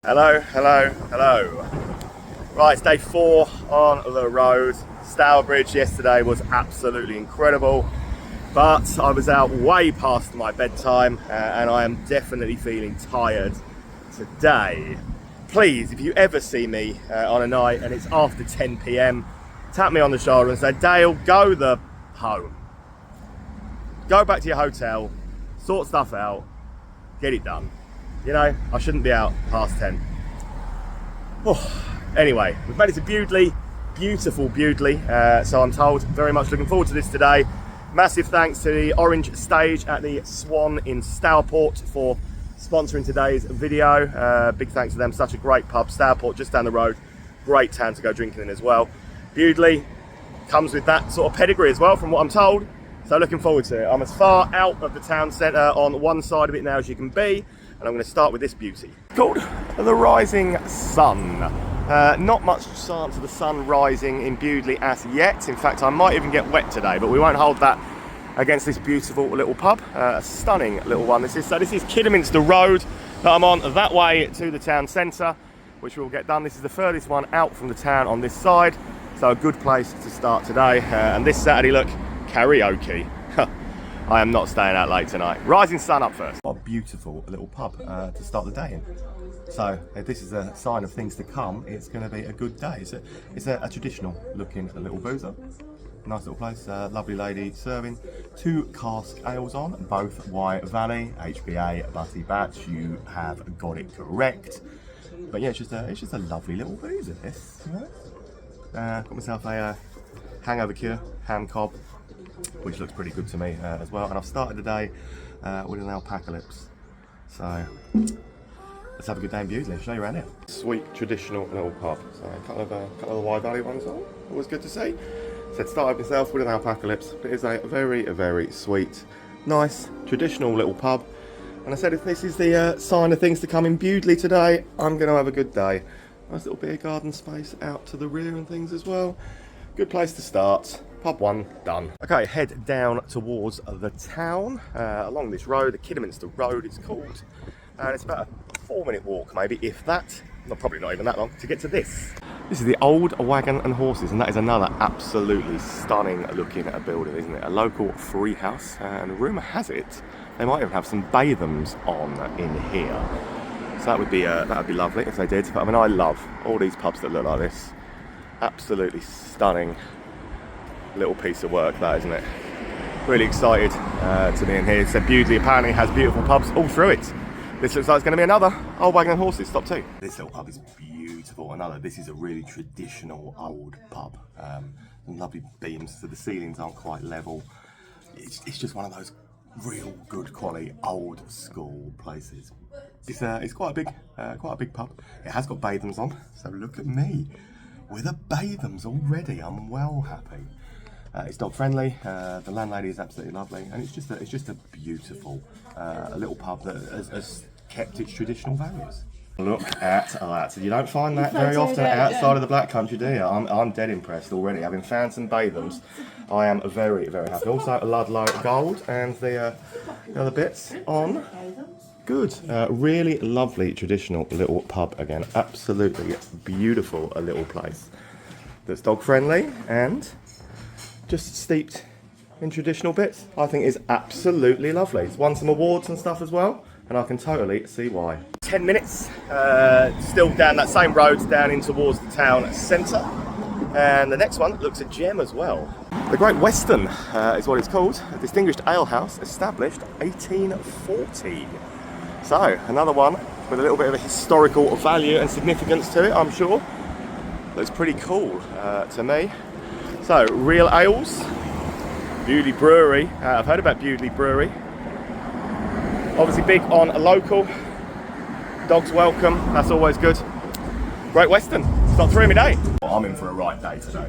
Hello, hello, hello. Right, it's day 4 on the road. Stourport yesterday was absolutely incredible, but I was out way past my bedtime and I am definitely feeling tired today. Please, if you ever see me on a night and it's after 10 PM, tap me on the shoulder and say, Dale, go the home. Go back to your hotel, sort stuff out, get it done. You know, I shouldn't be out past 10. Oh, anyway, we've made it to Bewdley, beautiful Bewdley, so I'm told. Very much looking forward to this today. Massive thanks to the Orange Stage at the Swan in Stourport for sponsoring today's video. Big thanks to them, such a great pub. Stourport just down the road, great town to go drinking in as well. Bewdley comes with that sort of pedigree as well, from what I'm told, so looking forward to it. I'm as far out of the town centre on one side of it now as you can be, and I'm going to start with this beauty called the Rising Sun. Not much chance of the sun rising in Bewdley as yet. In fact, I might even get wet today, but we won't hold that against this beautiful little pub. A stunning little one this is. So this is Kidderminster Road that I'm on, that way to the town centre, which we'll get done. This is the furthest one out from the town on this side, so a good place to start today. And this Saturday, look, karaoke. I am not staying out late tonight. Rising Sun up first. What a beautiful little pub to start the day in. So if this is a sign of things to come, it's going to be a good day. It's a traditional looking little boozer. Nice little place. Lovely lady serving 2 cask ales on, both Wyre Valley, HBA, Butty Batch. You have got it correct. But yeah, it's just a lovely little boozer, this. Got myself a hangover cure, ham cob, which looks pretty good to me as well. And I've started the day with an alpacalypse. So let's have a good day in Bewdley. I'll show you around here. Sweet traditional little pub. So a couple of the Wyre Valley ones on. Always good to see. So started myself with an alpacalypse. It is a very sweet, nice traditional little pub. And I said if this is the sign of things to come in Bewdley today, I'm going to have a good day. Nice little beer garden space out to the rear and things as well. Good place to start. Pub 1 done. Okay, head down towards the town along this road. The Kidderminster Road it's called, and it's about a 4-minute walk, maybe, if that. Well, probably not even that long to get to this. This is the old Wagon and Horses, and that is another absolutely stunning looking building, isn't it? A local free house, and rumour has it they might even have some Bathams on in here. So that would be lovely if they did. But I mean, I love all these pubs that look like this. Absolutely stunning little piece of work, that, isn't it? Really excited to be in here. So Bewdley apparently has beautiful pubs all through it. This looks like it's going to be another old Wagon and Horses, stop 2. This little pub is beautiful. This is a really traditional old pub. Some lovely beams, so the ceilings aren't quite level. It's just one of those real good quality old school places. It's quite a big pub. It has got Bathams on, so look at me with a Bathams already. I'm well happy. It's dog friendly. The landlady is absolutely lovely, and it's just a beautiful little pub that has kept its traditional values. Look at that. You don't find that very often outside of the Black Country, do you? I'm dead impressed already. Having found some Bathams, I am very happy. Also a Ludlow Gold and the other bits on. Good. Really lovely traditional little pub again. Absolutely beautiful a little place that's dog friendly and just steeped in traditional bits. I think is absolutely lovely. It's won some awards and stuff as well, and I can totally see why. 10 minutes, still down that same road, down in towards the town centre. And the next one looks a gem as well. The Great Western is what it's called. A distinguished ale house established 1840. So, another one with a little bit of a historical value and significance to it, I'm sure. Looks pretty cool to me. So, Real Ales, Bewdley Brewery. I've heard about Bewdley Brewery. Obviously big on a local. Dogs welcome, that's always good. Great Western, start 3 my day. I'm in for a right day today.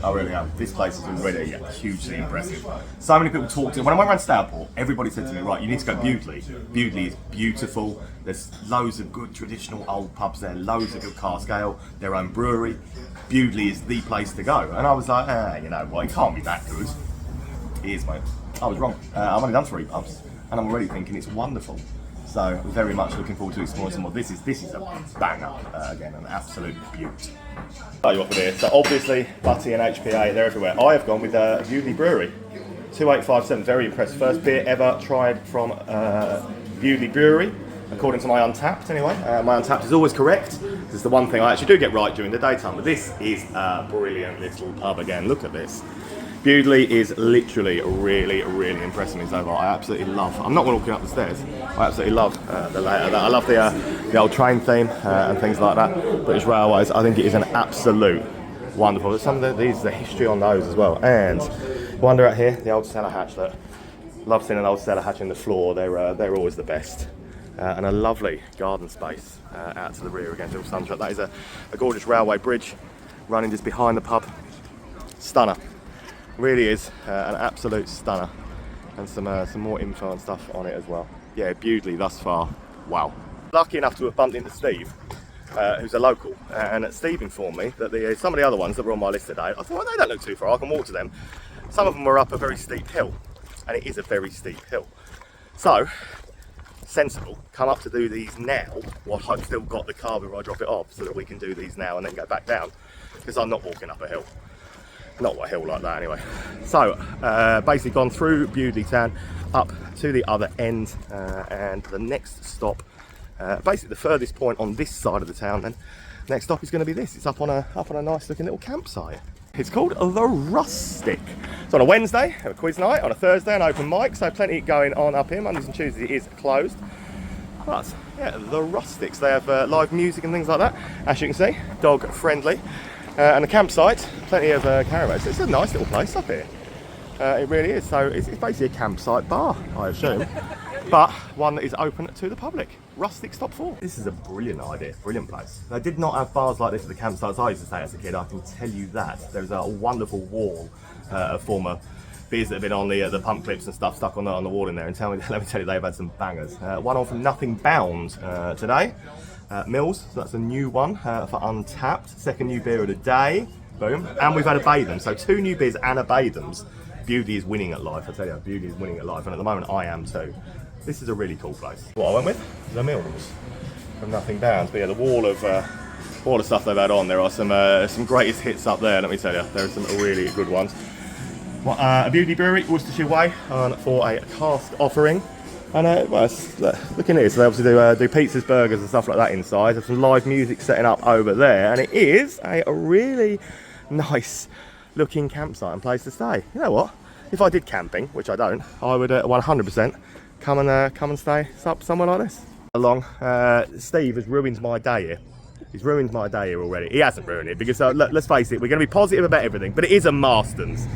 I really am. This place is already hugely impressive. So many people talked to me. When I went around Stourport, everybody said to me, right, you need to go to Bewdley. Bewdley is beautiful. There's loads of good traditional old pubs there, loads of good cask ale, their own brewery. Bewdley is the place to go. And I was like, you know what, it can't be that good. It is, mate. I was wrong. I've only done 3 pubs, and I'm already thinking it's wonderful. So very much looking forward to exploring some more. This is a banger, again, an absolute beaut. Tell you what, for this. So obviously, Butty and HPA, they're everywhere. I have gone with Bewdley Brewery, 2857. Very impressed. First beer ever tried from Bewdley Brewery, according to my Untapped. Anyway, my Untapped is always correct. This is the one thing I actually do get right during the daytime. But this is a brilliant little pub again. Look at this. Bewdley is literally really impressing me so far. I absolutely love. I'm not walking up the stairs. I absolutely love the layout. I love the old train theme and things like that. British Railways. I think it is an absolute wonderful. Some of these, the history on those as well. And wander out here, the old cellar hatch. Look, love seeing an old cellar hatch in the floor. They're always the best. And a lovely garden space out to the rear again. Little sunshine. That is a gorgeous railway bridge running just behind the pub. Stunner. Really is an absolute stunner, and some more info and stuff on it as well. Yeah, Bewdley thus far, wow. Lucky enough to have bumped into Steve, who's a local, and Steve informed me that some of the other ones that were on my list today, I thought, well, they don't look too far, I can walk to them. Some of them were up a very steep hill, and it is a very steep hill. So, sensible, come up to do these now, while I've still got the car before I drop it off, so that we can do these now and then go back down, because I'm not walking up a hill. Not a hill like that anyway. So basically gone through Bewdley town up to the other end, and the next stop, basically the furthest point on this side of the town, then next stop is going to be this. It's up on a nice looking little campsite. It's called the Rustic. It's on a Wednesday, a quiz night, on a Thursday an open mic, so plenty going on up here. Mondays and Tuesdays it is closed, but yeah, the Rustics, they have live music and things like that, as you can see, dog friendly. And the campsite, plenty of caravans. It's a nice little place up here. It really is. So it's basically a campsite bar, I assume, but one that is open to the public. Rustic Stop 4. This is a brilliant idea, brilliant place. They did not have bars like this at the campsites I used to stay as a kid, I can tell you that. There's a wonderful wall of former beers that have been on the pump clips and stuff stuck on the wall in there. And let me tell you, they've had some bangers. One on from Nothing Bound today. Mills, so that's a new one for Untapped. Second new beer of the day, boom. And we've had a Bathams, so 2 new beers and a Bathams. Bewdley is winning at life, I tell you, Bewdley is winning at life, and at the moment I am too. This is a really cool place. What I went with, the Mills from Nothing Bound. But yeah, the wall of stuff they've had on, there are some greatest hits up there, let me tell you. There are some really good ones. Well, a Bewdley Brewery, Worcestershire Way, for a cask offering. And well, looking at it, so they obviously do pizzas, burgers and stuff like that inside. There's some live music setting up over there, and it is a really nice looking campsite and place to stay. You know what? If I did camping, which I don't, I would 100% come and stay up somewhere like this. Along, Steve has ruined my day here. He's ruined my day here already. He hasn't ruined it because let's face it, we're going to be positive about everything, but it is a Marston's.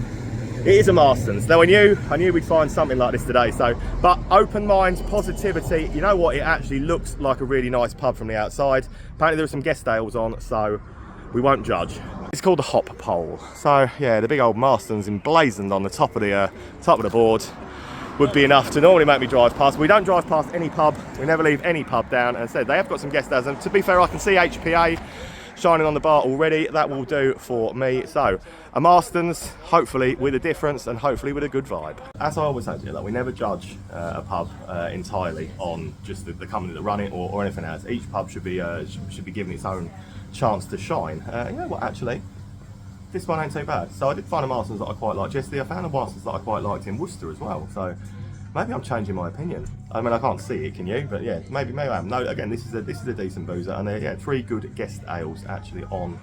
It is a Marston's. Now I knew we'd find something like this today, but open minds, positivity. You know what, it actually looks like a really nice pub from the outside. Apparently there are some guest ales on, so we won't judge. It's called the Hop Pole. So yeah, the big old Marston's emblazoned on the top of the board would be enough to normally make me drive past. We don't drive past any pub, we never leave any pub down, and said they have got some guest ales, and to be fair, I can see HPA shining on the bar already. That will do for me. So a Marston's, hopefully with a difference and hopefully with a good vibe. As I always say to you, that we never judge a pub entirely on just the company that run it or anything else. Each pub should be given its own chance to shine. You know what, actually, this one ain't too bad. So I did find a Marston's that I quite liked yesterday. I found a Marston's that I quite liked in Worcester as well. So maybe I'm changing my opinion. I mean, I can't see it, can you? But yeah, maybe I am. No, again, this is a decent boozer, and yeah, 3 good guest ales actually on.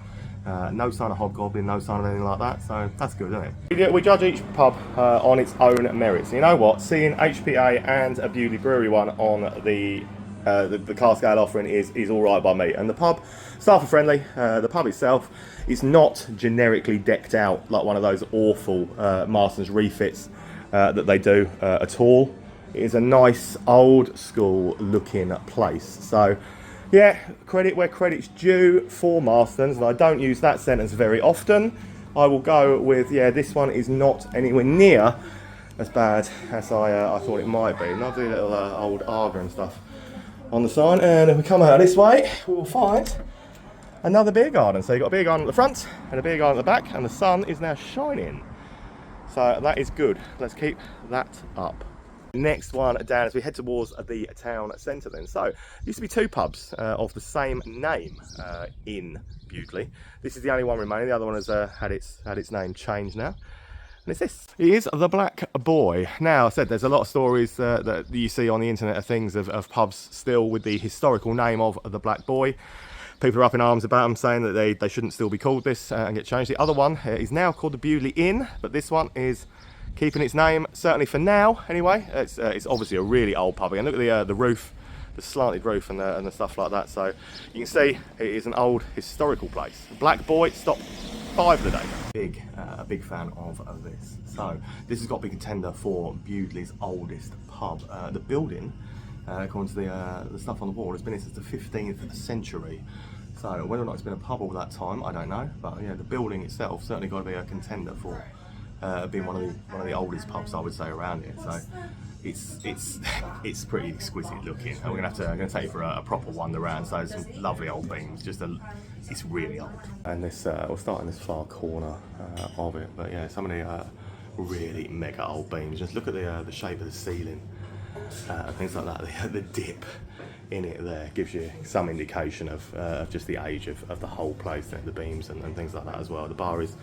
No sign of hobgoblin, no sign of anything like that, so that's good, isn't it? We judge each pub on its own merits. You know what? Seeing HPA and a Bewdley Brewery one on the cask ale offering is all right by me. And the pub, staff are friendly. The pub itself is not generically decked out like one of those awful Marston's refits that they do at all. It is a nice old school looking place. So yeah, credit where credit's due for Marston's, and I don't use that sentence very often. I will go with, yeah, this one is not anywhere near as bad as I thought it might be. Lovely little old Arga and stuff on the sign, and if we come out this way, we will find another beer garden. So you've got a beer garden at the front and a beer garden at the back, and the sun is now shining. So that is good. Let's keep that up. Next one down as we head towards the town centre then. So, there used to be two pubs of the same name in Bewdley. This is the only one remaining. The other one has had its name changed now. And it's this. It is the Black Boy. Now, I said there's a lot of stories that you see on the internet of things of pubs still with the historical name of the Black Boy. People are up in arms about them, saying that they shouldn't still be called this and get changed. The other one is now called the Bewdley Inn, but this one is keeping its name, certainly for now anyway. It's obviously a really old pub. Again, look at the roof, the slanted roof and the stuff like that. So you can see it is an old historical place. Black Boy, stop 5 of the day. A big fan of this. So this has got to be a contender for Bewdley's oldest pub. The building, according to the stuff on the wall, has been here since the 15th century. So whether or not it's been a pub all that time, I don't know. But yeah, the building itself certainly got to be a contender for being one of the oldest pubs, I would say, around here. So it's pretty exquisite looking. And I'm gonna take you for a proper wander around. So some lovely old beams. It's really old. And this we'll start in this far corner of it. But yeah, some of the really mega old beams. Just look at the shape of the ceiling. Things like that. The dip in it there gives you some indication of just the age of the whole place. The beams and things like that as well. The bar is.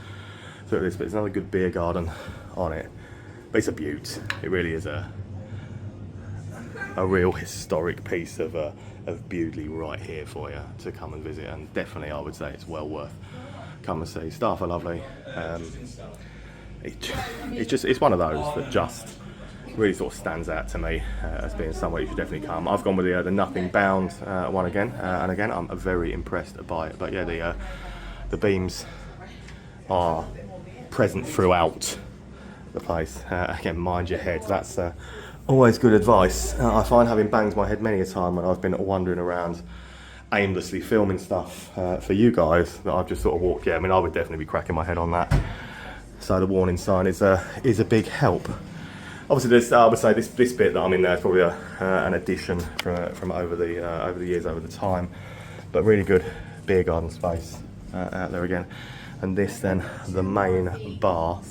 Look at this, but there's another good beer garden on it. But it's a beaut. It really is a real historic piece of Bewdley right here for you to come and visit, and definitely I would say it's well worth come and see. Staff are lovely. It's one of those that just really sort of stands out to me as being somewhere you should definitely come. I've gone with the Nothing Bound one again, and again I'm very impressed by it. But yeah, the beams are present throughout the place. Again, mind your head. That's always good advice. I find having banged my head many a time when I've been wandering around aimlessly filming stuff for you guys that I've just sort of walked. Yeah, I mean, I would definitely be cracking my head on that. So the warning sign is a big help. Obviously, I would say this bit that I'm in there is probably an addition from over the years, over the time. But really good beer garden space out there again. And this then, the main bar,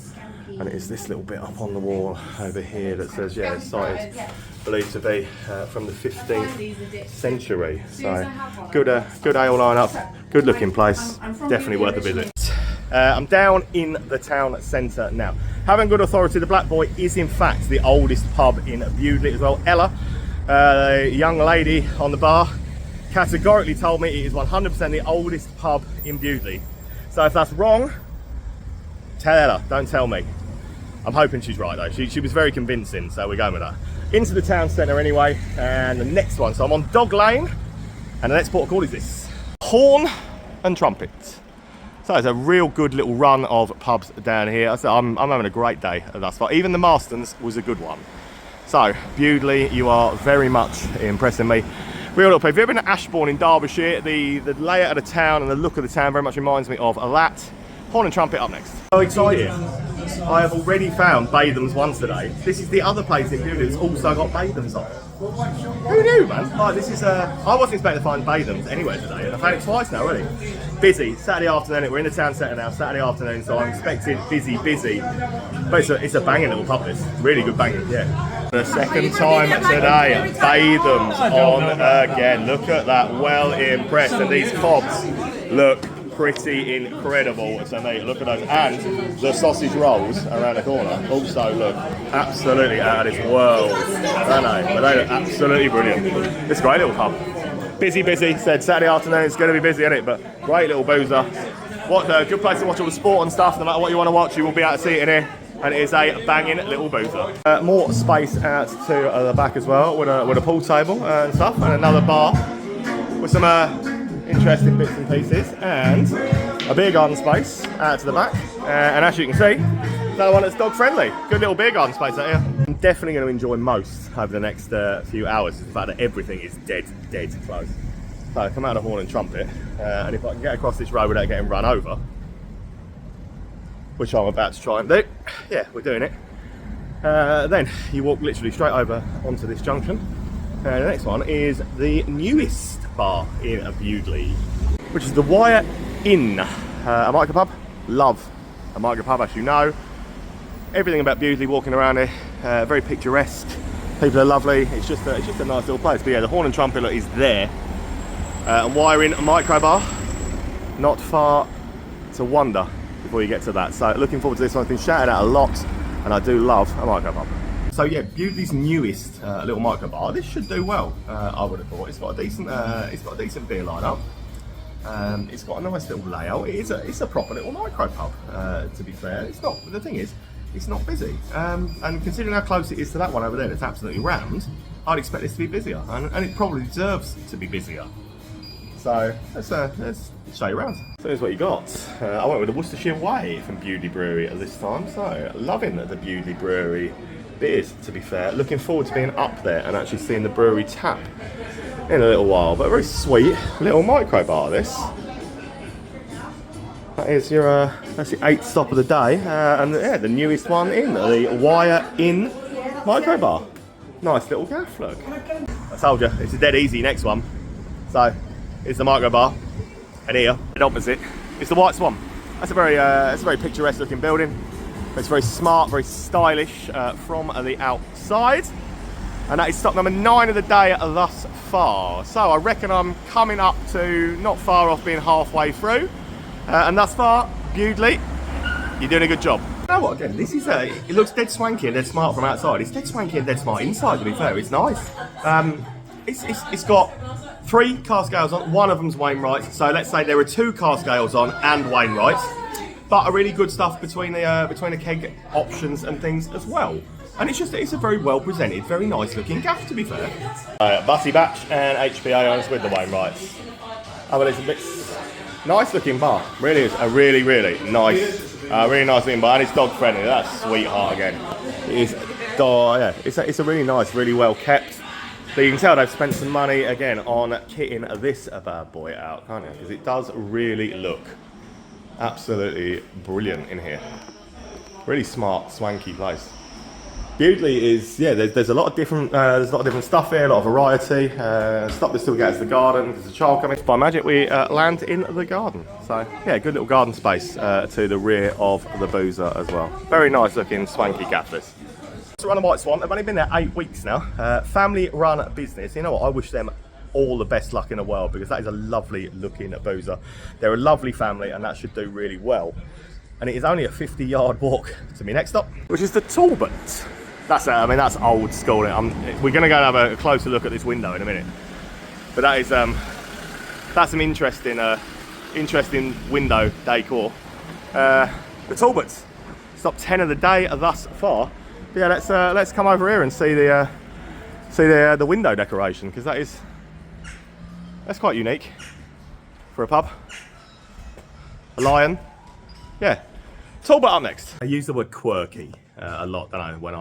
and it is this little bit up on the wall over here that says, yeah, it's cited, believed to be from the 15th century. So good ale lineup, good looking place, definitely worth a visit. I'm down in the town centre now. Having good authority, the Black Boy is in fact the oldest pub in Bewdley as well. Ella, the young lady on the bar, categorically told me it is 100% the oldest pub in Bewdley. So if that's wrong, tell Ella, don't tell me. I'm hoping she's right though. She was very convincing, so we're going with that. Into the town centre anyway, and the next one. So I'm on Dog Lane, and the next port of call is this. Horn and Trumpet. So it's a real good little run of pubs down here. I'm having a great day thus far. Even the Marston's was a good one. So, Bewdley, you are very much impressing me. Real little place. If you've ever been to Ashbourne in Derbyshire, the layout of the town and the look of the town very much reminds me of that. Horn and Trumpet up next. So excited. I have already found Batham's once today. This is the other place in Bewdley that's also got Batham's on. Who knew, man? Like, this is I wasn't expecting to find Batham's anywhere today, and I've had it twice now already. Busy, Saturday afternoon, we're in the town centre now, Saturday afternoon, so I'm expecting busy. But it's a banging little pub, this. Really good banging, yeah. The second time today, Batham's on again. Look at that, well impressed, and these cobs look pretty incredible to me. Look at those, and the sausage rolls around the corner also look absolutely out of this world. I know, but they look absolutely brilliant. It's a great little pub. Busy, said Saturday afternoon, it's going to be busy, isn't it? But great little boozer. What a good place to watch all the sport and stuff. No matter what you want to watch, you will be able to see it in here. And it is a banging little boozer. More space out to the back as well, with a pool table and stuff, and another bar with some interesting bits and pieces, and a beer garden space out to the back. And as you can see, another one that's dog friendly. Good little beer garden space out here. I'm definitely going to enjoy most over the next few hours is the fact that everything is dead close. So I come out of Horn and Trumpet, and if I can get across this road without getting run over, which I'm about to try and do, yeah, we're doing it. Then you walk literally straight over onto this junction. The next one is the newest bar in Bewdley, which is the Wyre Inn Microbar. Love a micropub, as you know. Everything about Bewdley walking around here, very picturesque. People are lovely. It's just a nice little place. But yeah, the Horn and Trumpet is there. And Wyre Inn Microbar, not far to wander before you get to that. So looking forward to this one. I've been shouted at a lot, and I do love a microbar. So yeah, Bewdley's newest little microbar. This should do well. I would have thought. It's got a decent beer lineup. It's got a nice little layout. It's a proper little micro pub. To be fair, it's not. The thing is, it's not busy. And considering how close it is to that one over there, that's absolutely rammed. I'd expect this to be busier, and it probably deserves to be busier. So let's show you around. So here's what you got. I went with the Worcestershire Way from Bewdley Brewery at this time. So loving the Bewdley Brewery beers, to be fair. Looking forward to being up there and actually seeing the brewery tap in a little while. But a very sweet little microbar, this. That is your that's the 8th stop of the day, and yeah, the newest one in the Wyre Inn Microbar. Nice little gaff, look. I told you, it's a dead easy next one. So it's the microbar, and here, and opposite, it's the White Swan. That's a very picturesque looking building. It's very smart, very stylish from the outside. And that is stop number 9 of the day thus far. So I reckon I'm coming up to not far off being halfway through. And thus far, Bewdley, you're doing a good job. You know what, again, this is it looks dead swanky and dead smart from outside. It's dead swanky and dead smart inside, to be fair. It's nice. It's got 3 car scales on, one of them's Wainwright's. So let's say there are 2 car scales on and Wainwright's. But a really good stuff between the keg options and things as well. And it's a very well presented, very nice looking gaff, to be fair. Bussy Batch and HPA honest with the Wainwrights. Oh, well, it's a bit nice looking bar. Really is a really nice looking bar, and it's dog friendly. That's sweetheart again. It is, yeah, it's a really nice, really well kept. So you can tell they've spent some money again on kitting this bad boy out, can't you? Because it does really look absolutely brilliant in here. Really smart, swanky place. Bewdley is, yeah, there's a lot of different stuff here, a lot of variety. Stop this till we get to the garden. There's a child coming. By magic, we land in the garden. So yeah, good little garden space to the rear of the boozer as well. Very nice looking, swanky gaff this. So run a White Swan. They've only been there 8 weeks now. Family run business. You know what? I wish them all the best luck in the world, because that is a lovely looking boozer. They're a lovely family, and that should do really well. And it is only a 50-yard walk to me next stop, which is the Stourport. That's old school. We're going to go and have a closer look at this window in a minute. But that is that's some interesting window decor. The Stourports. Stop 10 of the day thus far. But yeah, let's come over here and see the window decoration, because that's quite unique for a pub. A lion. Yeah. Stourport up next. I use the word quirky a lot, don't I, when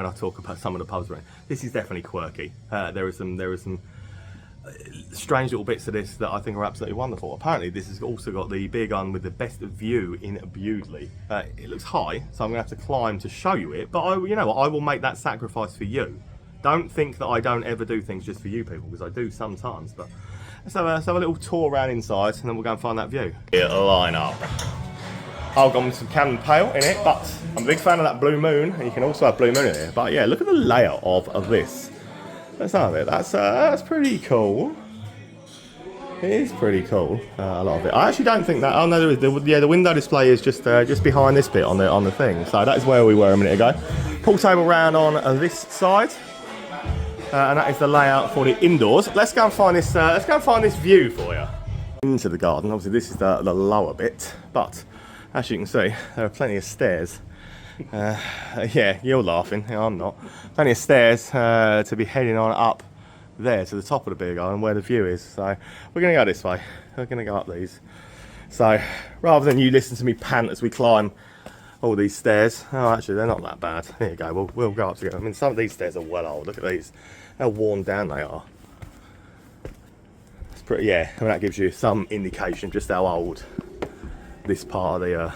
I talk about some of the pubs around. This is definitely quirky. There are some strange little bits of this that I think are absolutely wonderful. Apparently, this has also got the beer garden with the best view in Bewdley. It looks high, so I'm going to have to climb to show you it. But I will make that sacrifice for you. Don't think that I don't ever do things just for you people, because I do sometimes. But let's have a little tour around inside, and then we'll go and find that view. Line up. I've gone with some Camden Pale in it, but I'm a big fan of that Blue Moon, and you can also have Blue Moon in here. But yeah, look at the layout of this. Let's have it. That's pretty cool. It is pretty cool. A lot of it. I actually don't think that. Oh no, the window display is just behind this bit on the thing. So that is where we were a minute ago. Pool table round on this side, and that is the layout for the indoors. Let's go and find this. Let's go and find this view for you. Into the garden. Obviously, this is the lower bit, but as you can see, there are plenty of stairs. Yeah, you're laughing. Yeah, I'm not. Plenty of stairs to be heading on up there to the top of the beer garden where the view is. So we're going to go this way. We're going to go up these. So rather than you listen to me pant as we climb all these stairs, oh, actually they're not that bad. There you go. We'll go up together. I mean, some of these stairs are well old. Look at these. How worn down they are. It's pretty. Yeah. I mean, that gives you some indication just how old this part of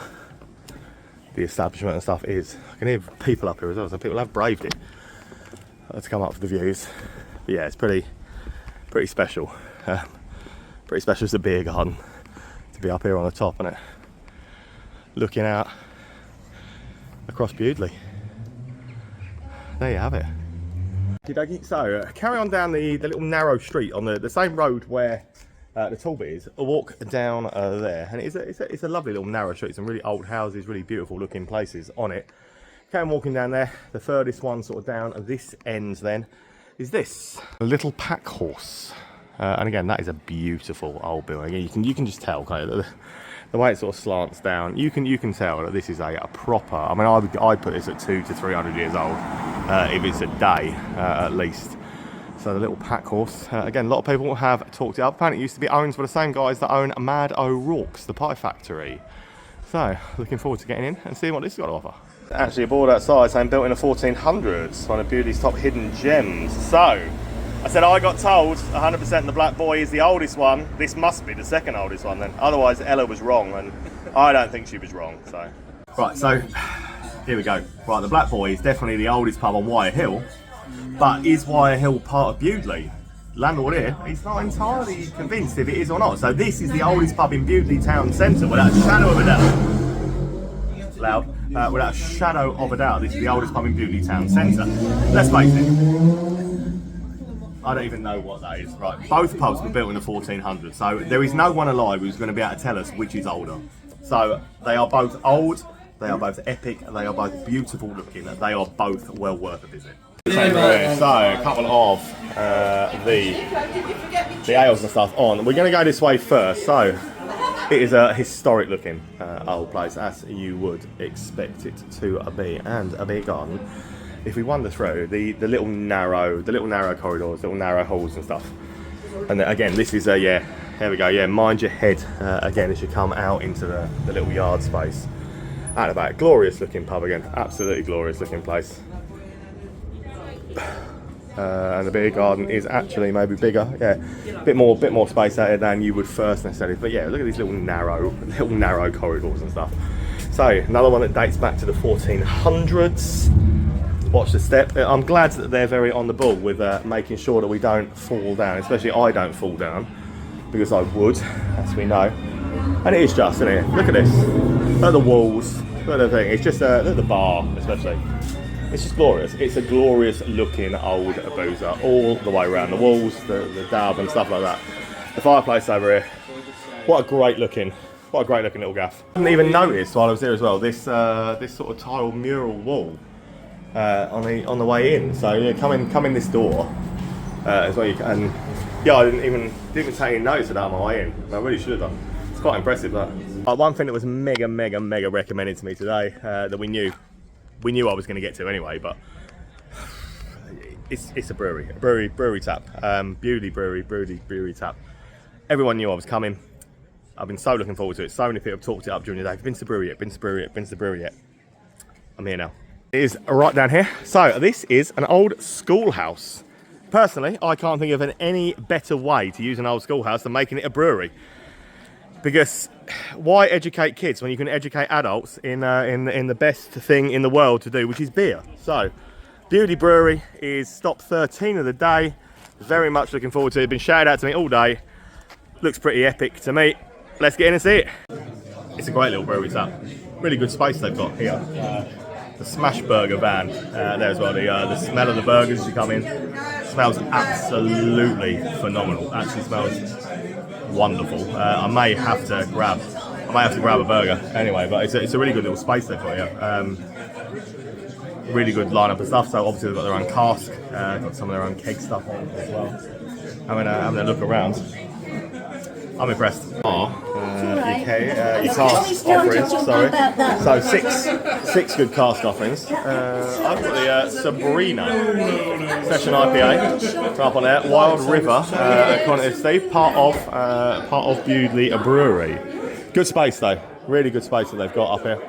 the establishment and stuff is. I can hear people up here as well, so people have braved it to come up for the views. But yeah, it's pretty special. Pretty special as a beer garden to be up here on the top, isn't it? Looking out across Bewdley. There you have it. So carry on down the little narrow street on the same road where the tall bit is. A walk down there, and it's a lovely little narrow street. Some really old houses, really beautiful looking places on it. Carry on walking down there. The furthest one sort of down at this end then is this, a little pack horse. And again, that is a beautiful old building. You can just tell, kind of, the way it sort of slants down. You can tell that this is a proper. I mean, I'd put this at 200 to 300 years old, if it's a day at least. So the little pack horse. Again, a lot of people have talked it up. Apparently, it used to be owned by the same guys that own Mad O'Rourke's, the pie factory. So looking forward to getting in and seeing what this has got to offer. Actually, a board outside saying built in the 1400s, one of Bewdley's top hidden gems. So. I said I got told 100% the Black Boy is the oldest one. This must be the second oldest one then. Otherwise Ella was wrong, and I don't think she was wrong. So right, so here we go. Right, the Black Boy is definitely the oldest pub on Wyre Hill, but is Wyre Hill part of Bewdley? Landlord here, he's not entirely convinced if it is or not. So this is the oldest pub in Bewdley town centre, without a shadow of a doubt. Loud. Without a shadow of a doubt, this is the oldest pub in Bewdley town centre. Let's face it. I don't even know what that is. Right, both pubs were built in the 1400s, so there is no one alive who's going to be able to tell us which is older. So they are both old, they are both epic, and they are both beautiful looking, and they are both well worth a visit. So a couple of the ales and stuff on. We're going to go this way first. So it is a historic looking old place, as you would expect it to be, and a big garden. If we wander through the little narrow corridors, little narrow halls and stuff, and then, again, this is here we go. Mind your head again as you come out into the little yard space. Out and about, glorious looking pub again, absolutely glorious looking place. And the beer garden is actually maybe bigger, a bit more space out here than you would first necessarily. But yeah, look at these little narrow corridors and stuff. So another one that dates back to the 1400s. Watch the step. I'm glad that they're very on the ball with making sure that we don't fall down, especially I don't fall down, because I would, as we know. And it is just, isn't it? Look at this. Look at the walls. Look at the thing. It's just, look at the bar, especially. It's just glorious. It's a glorious looking old boozer all the way around. The walls, the dab and stuff like that. The fireplace over here. What a great looking little gaff. I didn't even notice while I was there as well, this sort of tiled mural wall. On the way in, so yeah, come in this door as well. And yeah, I didn't even take any notice of that on my way in. I really should have done. It's quite impressive. That one thing that was mega recommended to me today that we knew I was going to get to anyway, but it's a brewery tap. Bewdley Brewery Tap. Everyone knew I was coming. I've been so looking forward to it. So many people have talked it up during the day. Been to the brewery yet? I'm here now. It is right down here. So this is an old schoolhouse. Personally, I can't think of any better way to use an old schoolhouse than making it a brewery. Because why educate kids when you can educate adults in the best thing in the world to do, which is beer? So Bewdley Brewery is stop 13 of the day. Very much looking forward to it. Been shouted out to me all day. Looks pretty epic to me. Let's get in and see it. It's a great little brewery tap. Really good space they've got here. The smash burger van there as well. The smell of the burgers as you come in smells absolutely phenomenal. Actually smells wonderful. I may have to grab a burger anyway, but it's a really good little space they've got here. Really good lineup of stuff. So obviously they've got their own cask, got some of their own keg stuff on as well. Having a look around. I'm impressed. Your cask offerings, sorry. So six good cask offerings. I've got the Sabrina Session IPA up on there. Wild River, Quantity Steve, part of Bewdley Brewery. Good space though, really good space that they've got up here.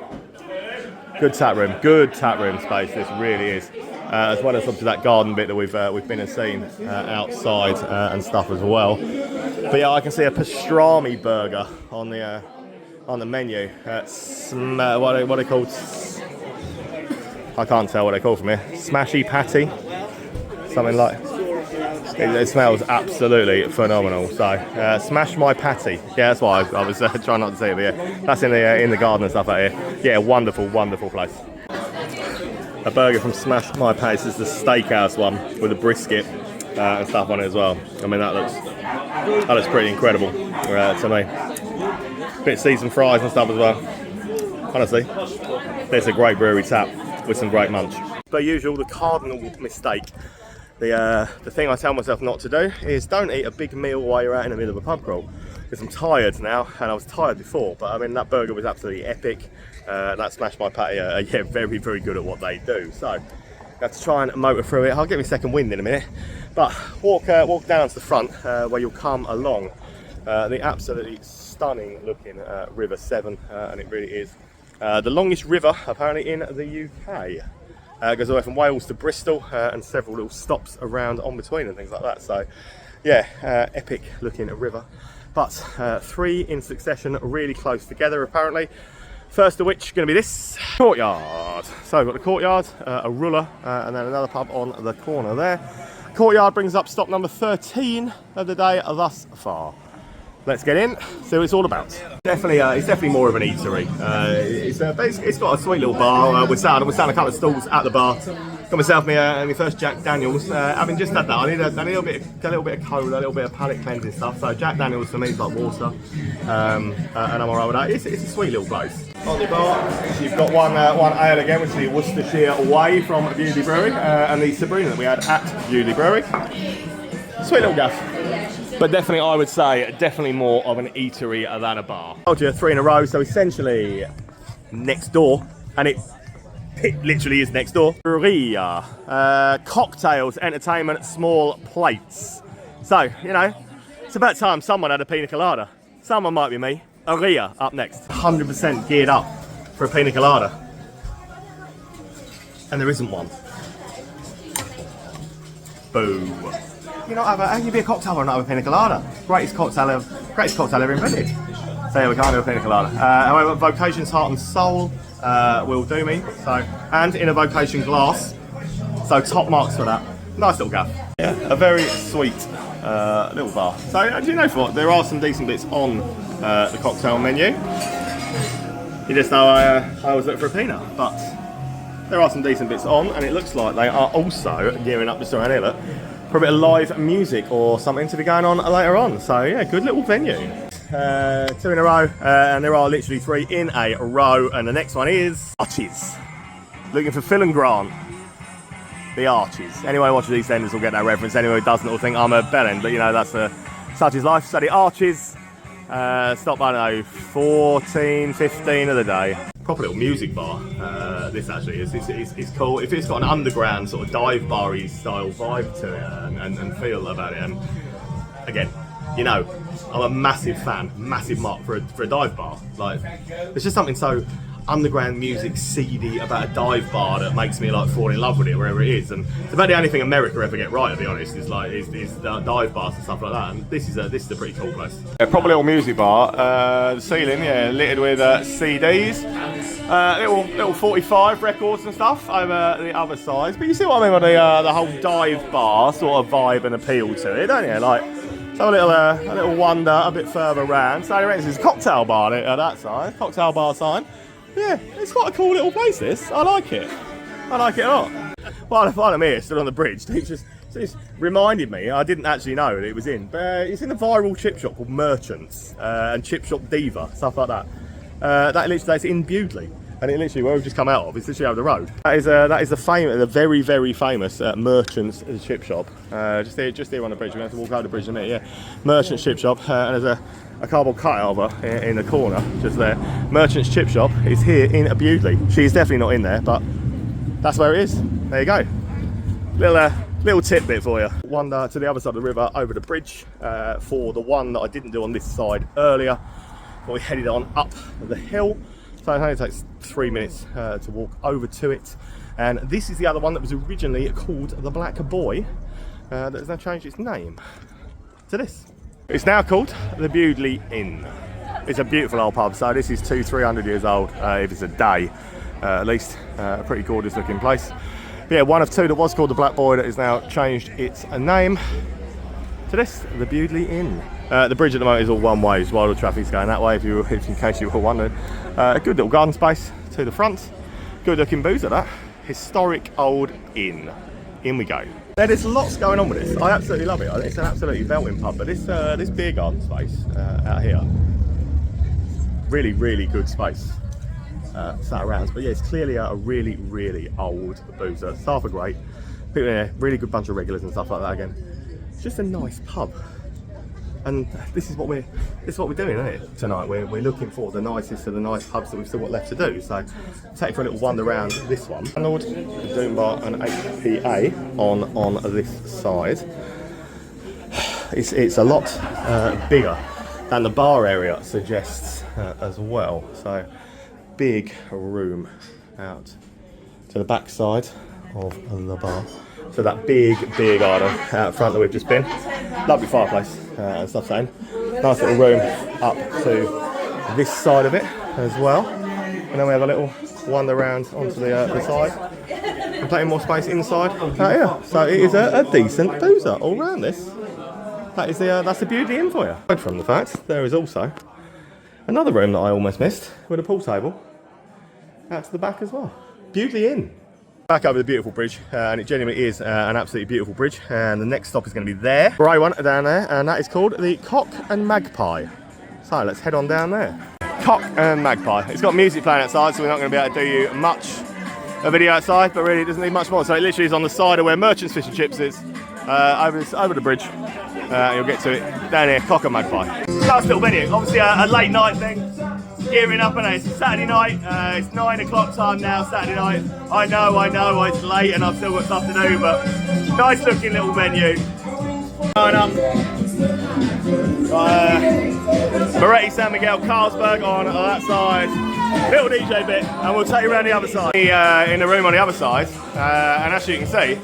Good tap room space. This really is. As well as up to that garden bit that we've been and seen outside and stuff as well. But yeah, I can see a pastrami burger on the menu. What are they called? I can't tell what they're called from here. Smashy patty, something like. It smells absolutely phenomenal. So smash my patty. Yeah, that's why I was trying not to say it. But yeah, that's in the garden and stuff out here. Yeah, wonderful place. a burger from Smash My Pace. Is the steakhouse one with a brisket and stuff on it as well. I mean, that looks pretty incredible to me. Bit of seasoned fries and stuff as well. Honestly, there's a great brewery tap with some great munch. Per usual, the cardinal mistake. The thing I tell myself not to do is don't eat a big meal while you're out in the middle of a pub crawl. Because I'm tired now, and I was tired before, but I mean, that burger was absolutely epic. That Smash My Patty are yeah, very, very good at what they do. So, I have to try and motor through it. I'll get my second wind in a minute. But walk down to the front where you'll come along the absolutely stunning looking River Severn, and it really is the longest river apparently in the UK. It goes all the way from Wales to Bristol and several little stops around on between and things like that. So yeah, epic looking river. But 3 in succession, really close together apparently. First of which going to be this courtyard. So we've got the courtyard, a ruler, and then another pub on the corner there. Courtyard brings up stop number 13 of the day thus far. Let's get in, see what it's all about. Definitely, it's definitely more of an eatery. It's got a sweet little bar. We're sat on a couple of stalls at the bar. Got myself my first Jack Daniels. Having just had that, I need a little bit of cola, a little bit of palate cleansing stuff. So Jack Daniels for me is like water, and I'm alright with that. It's a sweet little place. On the bar, you've got one ale again, which is the Worcestershire Way from Bewdley Brewery, and the Sabrina that we had at Bewdley Brewery. Sweet little gaff. But definitely, I would say, definitely more of an eatery than a bar. I told you 3 in a row, so essentially next door, and it literally is next door. Breweria, cocktails, entertainment, small plates. So, you know, it's about time someone had a pina colada. Someone might be me. Aria up next. 100% geared up for a pina colada. And there isn't one. Boo. How can you be a cocktail and not have a pina colada? Greatest cocktail ever invented. So yeah, we can't do a pina colada. However, Vocation's Heart and Soul will do me. So, and in a Vocation glass. So top marks for that. Nice little gaff. Yeah, a very sweet little bar. So do you know what? There are some decent bits on the cocktail menu. You just know I always look for a pina, but there are some decent bits on, and it looks like they are also gearing up just around here. Look, for a bit of live music or something to be going on later on. So yeah, good little venue. 2 in a row, and there are literally 3 in a row, and the next one is Arches. Looking for Phil and Grant. The Arches. Anyone who watches EastEnders will get that reference. Anyone who doesn't will think I'm a bellend, but you know, that's such is life. So the Arches, stop, I don't know, 14, 15 of the day. Proper little music bar, this actually is. It's cool. If it's got an underground sort of dive bar-y style vibe to it and feel about it, and again, you know, I'm a massive fan, massive mark for a dive bar. Like, there's just something so underground music seedy about a dive bar that makes me like fall in love with it wherever it is. And it's about the only thing America ever get right, to be honest, is dive bars and stuff like that. And this is a pretty cool place. A proper little music bar. The ceiling, yeah, littered with CDs, little 45 records and stuff over the other sides. But you see what I mean by the whole dive bar sort of vibe and appeal to it, don't you? Like, so a little wander a bit further round. So there's a cocktail bar at that side, cocktail bar sign. Yeah, it's quite a cool little place, this. I like it. I like it a lot. While I'm here, stood on the bridge, it just reminded me, I didn't actually know that it was in, but it's in a viral chip shop called Merchants and Chip Shop Diva, stuff like that. That's in Bewdley. And it literally, where we've just come out of, it's literally over the road. That is the very, very famous Merchants Chip Shop. Just here on the bridge. We're going to have to walk over the bridge in a minute, yeah. Merchants Chip Shop, and there's a cardboard cutout in the corner, just there. Merchants Chip Shop is here in Bewdley. She's definitely not in there, but that's where it is. There you go. Little tidbit for you. Wander to the other side of the river, over the bridge, for the one that I didn't do on this side earlier. But we headed on up the hill. So it only takes 3 minutes to walk over to it. And this is the other one that was originally called the Black Boy, that has now changed its name to this. It's now called the Bewdley Inn. It's a beautiful old pub, so this is 200-300 years old, if it's a day at least. A pretty gorgeous looking place. But yeah, one of 2 that was called the Black Boy that has now changed its name to this, the Bewdley Inn. The bridge at the moment is all one way, while the traffic's going that way, in case you were wondering. A good little garden space to the front. Good looking booze at that. historic old inn. In we go. Now, there's lots going on with this. I absolutely love it. I think it's an absolutely belting pub. But this beer garden space out here, really, really good space sat around. But yeah, it's clearly a really, really old boozer. Staff are great. People in here, really good bunch of regulars and stuff like that. Again, it's just a nice pub. And this is what we're doing, isn't it? Tonight we're looking for the nicest of the nice pubs that we've still got left to do. So take you for a little wander around this one. Landlord, Doom Bar, and HPA on this side. It's a lot bigger than the bar area suggests as well. So big room out to the back side of the bar. So that big beer garden out front that we've just been. Lovely fireplace and stuff saying. Nice little room up to this side of it as well. And then we have a little wander around onto the side. And plenty more space inside out here. So it is a decent boozer all round this. That's the Bewdley Inn for you. Aside from the fact, there is also another room that I almost missed with a pool table out to the back as well. Bewdley Inn. Back over the beautiful bridge, and it genuinely is an absolutely beautiful bridge. And the next stop is going to be there, grey one down there, and that is called the Cock and Magpie. So let's head on down there. Cock and Magpie. It's got music playing outside, so we're not going to be able to do you much a video outside, but really it doesn't need much more. So it literally is on the side of where Merchant's Fish and Chips is, over the bridge. You'll get to it down here, Cock and Magpie. Nice little venue. Obviously a late night thing. Gearing up, and it's Saturday night. It's 9 o'clock time now, Saturday night. I know, it's late and I've still got stuff to do, but nice looking little venue. Going up. Moretti, San Miguel, Carlsberg on that side. Little DJ bit, and we'll take you around the other side. In the room on the other side, and as you can see,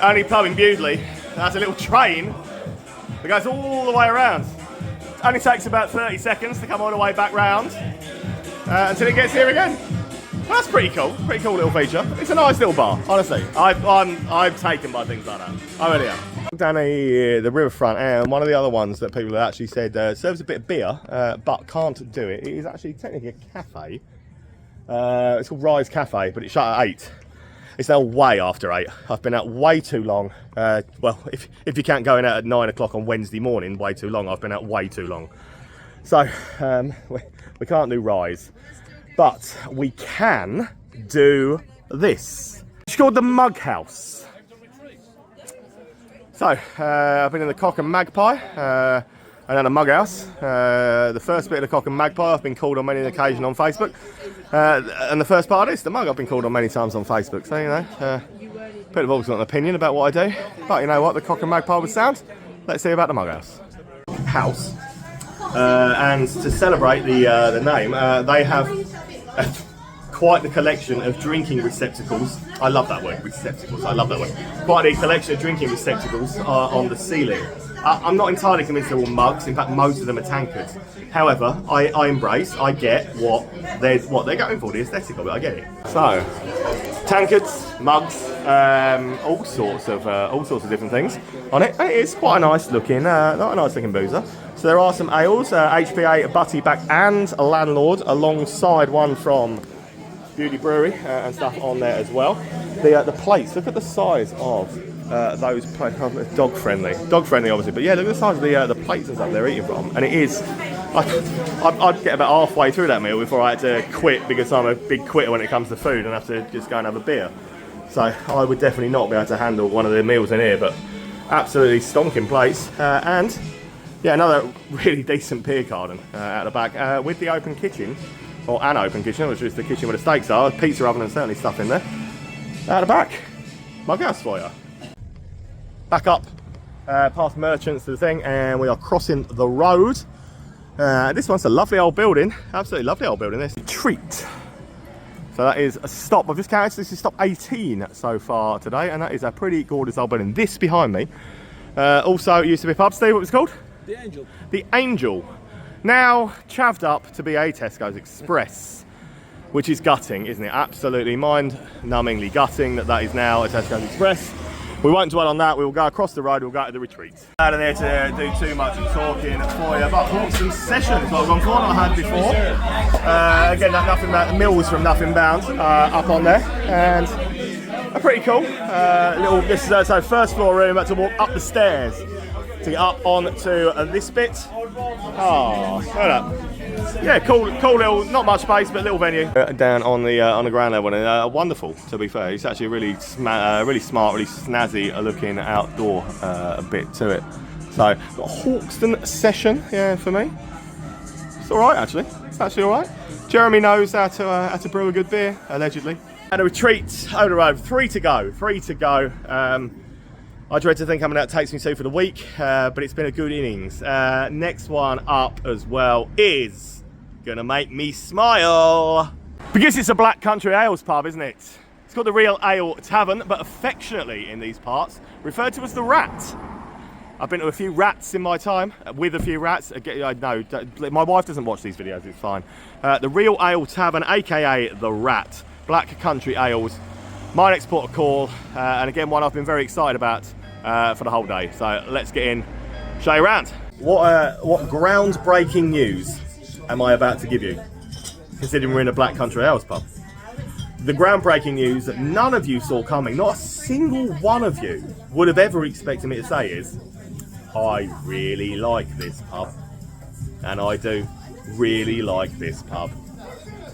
only pub in Bewdley. That's a little train that goes all the way around. Only takes about 30 seconds to come all the way back round until it gets here again. Well, that's pretty cool little feature. It's a nice little bar, honestly. I'm taken by things like that. I really am. Down the riverfront, and one of the other ones that people have actually said serves a bit of beer, but can't do it. It is actually technically a cafe. It's called Rise Cafe, but it's shut at 8. It's now way after 8. I've been out way too long. Well, if you can't go in out at 9 o'clock on Wednesday morning, way too long. I've been out way too long. So we can't do Rise, but we can do this. It's called the Mug House. So I've been in the Cock and Magpie and then the Mug House. The first bit of the Cock and Magpie I've been called on many occasions on Facebook. And the first part of this, the Mug, I've been called on many times on Facebook. So, you know, bit of all got an opinion about what I do. But you know what, the Cock and Magpie was sound. Let's see about the Mug House. And to celebrate the name, they have quite the collection of drinking receptacles. I love that word, receptacles. I love that word. Quite a collection of drinking receptacles on the ceiling. I'm not entirely convinced they're all mugs. In fact, most of them are tankards. However, I get what they're going for, the aesthetic of it. I get it. So, tankards, mugs, all sorts of different things on it. And it is quite a nice looking, not a nice looking boozer. So there are some ales, HPA, Butty Back, and a Landlord, alongside one from Bewdley Brewery and stuff on there as well. The plates. Look at the size of those plates. Dog friendly obviously, but yeah, look at the size of the plates and stuff they're eating from. And it is, I'd get about halfway through that meal before I had to quit, because I'm a big quitter when it comes to food and have to just go and have a beer. So I would definitely not be able to handle one of the meals in here, but absolutely stonking plates. And yeah, another really decent beer garden at the back with the open kitchen, or an open kitchen, which is the kitchen where the steaks are, pizza oven and certainly stuff in there. At the back, Mug House for you. Back up past Merchants to the thing, and we are crossing the road. This one's a lovely old building, absolutely lovely old building. This Treat. So that is a stop. I've just counted, this is stop 18 so far today, and that is a pretty gorgeous old building. This behind me also used to be a pub. Steve, what was it called? The Angel. The Angel. Now chavved up to be a Tesco's Express, which is gutting, isn't it? Absolutely mind-numbingly gutting that is now a Tesco's Express. We won't dwell on that. We will go across the road. We'll go to the retreat. Out of there to do too much talking for you, but Hawkson's Session is what I've gone for, not had before. Again, that Nothing Bound, Mills from Nothing Bound up on there, and Pretty cool. This is so first floor room. Had to walk up the stairs to get up onto this bit. Oh, look at that. Yeah, cool little, not much space, but little venue. Down on the ground level, and wonderful. To be fair, it's actually a really smart, really snazzy looking outdoor bit to it. So, got a Hawkston session, yeah, for me. It's all right actually. It's actually all right. Jeremy knows how to brew a good beer, allegedly. And a retreat over the road. 3 to go. I dread to think how many that takes me to for the week, but it's been a good innings. Next one up as well is gonna make me smile. Because it's a Black Country Ales pub, isn't it? It's got the Real Ale Tavern, but affectionately in these parts, referred to as the Rat. I've been to a few rats in my time, with a few rats. I know, my wife doesn't watch these videos, it's fine. The Real Ale Tavern, AKA the Rat. Black Country Ales. My next port of call, and again, one I've been very excited about for the whole day. So let's get in, show you around. What groundbreaking news am I about to give you, considering we're in a Black Country Ales pub? The groundbreaking news that none of you saw coming, not a single one of you would have ever expected me to say is, I really like this pub. And I do really like this pub.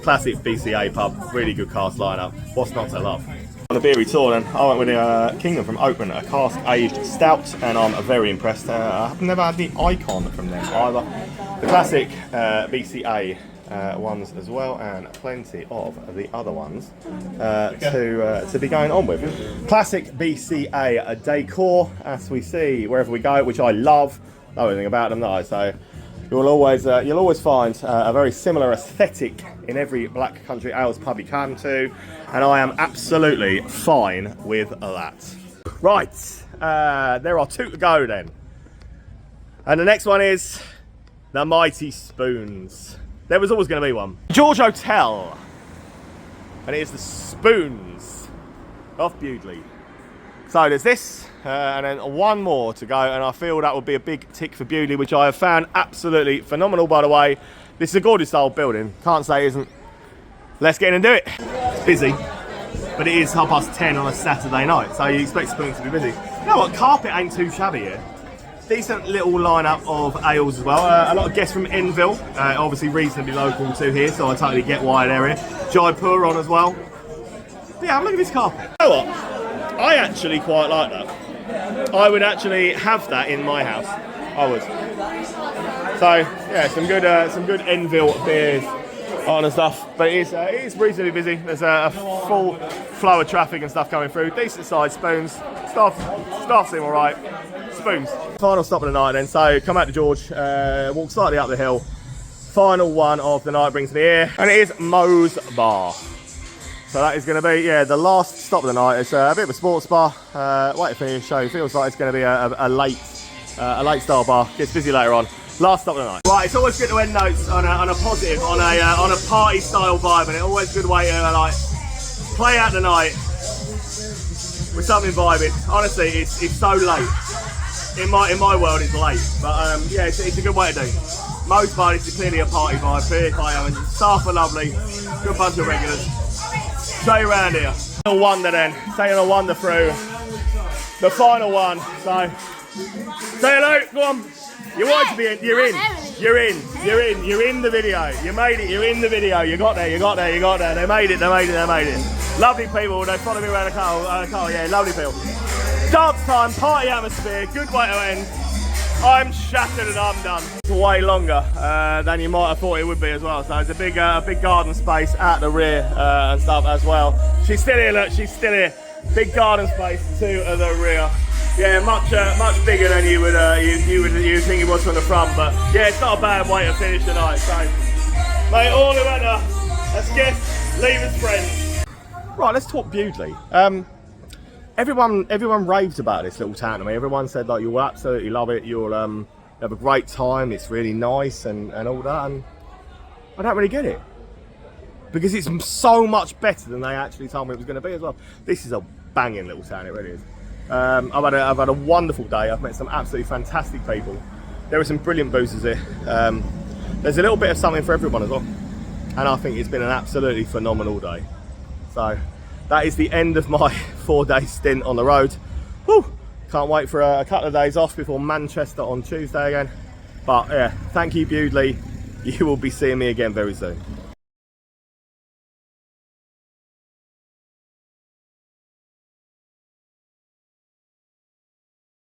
Classic BCA pub, really good cask lineup. What's not to love? On a beery tour then, I went with the Kingdom from Oakman, a cask aged stout, and I'm very impressed. I've never had the Icon from them either. The classic BCA ones as well, and plenty of the other ones to be going on with. Classic BCA decor, as we see wherever we go, which I love. Know anything about them though, so you'll always find a very similar aesthetic in every Black Country Ales pub you come to, and I am absolutely fine with that. Right, there are 2 to go then, and the next one is the Mighty Spoons. There was always going to be one. George Hotel, and it is the Spoons of Bewdley. So there's this, and then one more to go, and I feel that would be a big tick for Bewdley, which I have found absolutely phenomenal, by the way. This is a gorgeous old building, can't say it isn't. Let's get in and do it. It's busy, but it is 10:30 on a Saturday night, so you expect Spoons to be busy. You know what, carpet ain't too shabby here. Decent little lineup of ales as well. A lot of guests from Enville, obviously reasonably local to here, so I totally get why they're here. Jaipur on as well. But yeah, look at this carpet. You know what? I actually quite like that. I would actually have that in my house. I would. So yeah, some good Enville beers on and stuff. But it is reasonably busy. There's a full flow of traffic and stuff coming through. Decent sized Spoons. Staff seem all right. Spoons. Final stop of the night then. So come out to George, walk slightly up the hill. Final one of the night brings me here, and it is Mo's Bar. So that is going to be, yeah, the last stop of the night. It's a bit of a sports bar. Wait for you to show. It feels like it's going to be a late style bar. Gets busy later on. Last stop of the night. Right, it's always good to end notes on a positive, on a party style vibe, and it's always a good way to like play out the night with something vibing. Honestly, it's so late. In my world, it's late, but yeah, it's a good way to do. Mo's Bar is clearly a party vibe. Beer, staff are lovely. Good bunch of regulars. Show you around here. A wonder then, taking a wander through the final one. So, say hello, go on. You wanted to be in, you're in the video. You made it, you're in the video. You got there. They made it. Lovely people, they follow me around the car, yeah, lovely people. Dance time, party atmosphere, good way to end. I'm shattered and I'm done. It's way longer than you might have thought it would be as well. So it's a big garden space at the rear and stuff as well. She's still here, look, she's still here. Big garden space to the rear. Yeah, much bigger than you would think it was from the front, but yeah, it's not a bad way to finish the night. So, mate, all the better. Let's get leave as friends. Right, let's talk Bewdley. Everyone raved about this little town to me. Everyone said like you'll absolutely love it. You'll have a great time. It's really nice and all that. And I don't really get it because it's so much better than they actually told me it was going to be as well. This is a banging little town. It really is. I've had a wonderful day. I've met some absolutely fantastic people. There are some brilliant boosters here. There's a little bit of something for everyone as well. And I think it's been an absolutely phenomenal day. So that is the end of my 4-day stint on the road. Whew, can't wait for a couple of days off before Manchester on Tuesday again. But yeah, thank you Bewdley. You will be seeing me again very soon.